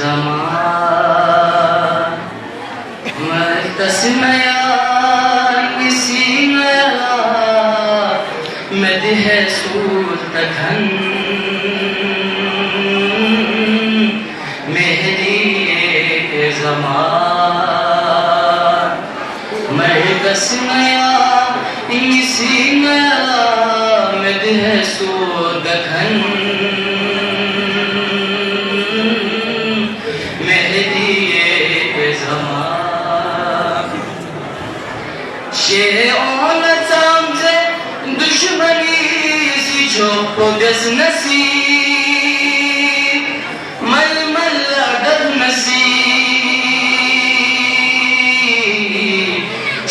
zaman mertasmaya isina medh surtakhan mehdi zaman mertasmaya isina medh surtakhan दुश्मनी सी चौक गज नसीब मल मल अडब नसीब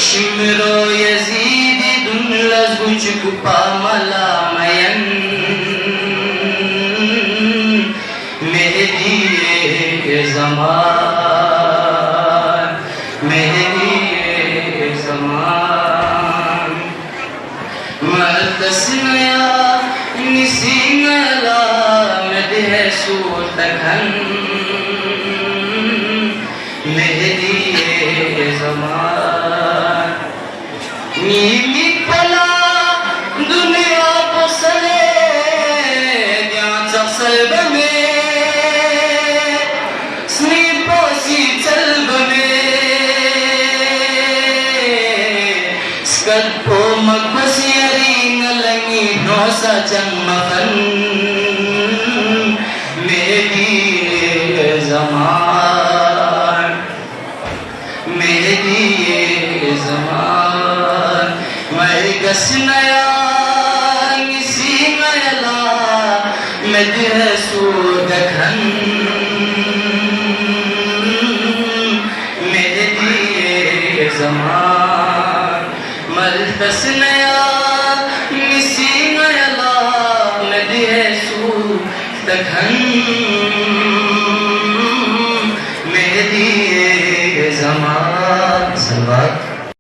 शिमरो यजीद दुन लजुच कुपा मला मयन मेहदी ज़मान मेहदी ज़मान मर्तस्नया निसींगला मदह सूरतखन मेहदी ज़मान नीली पला दुनिया पसले ज्ञान सल्ब में स्नीपोसी चल्ब में स्कल्पो मकबसी नौसा जन्मफन मेहदी ज़मान मेहदी ज़मान मरगस नया निसी नयला मदह सूरतखन मेहदी ज़मान मरगस नया तखन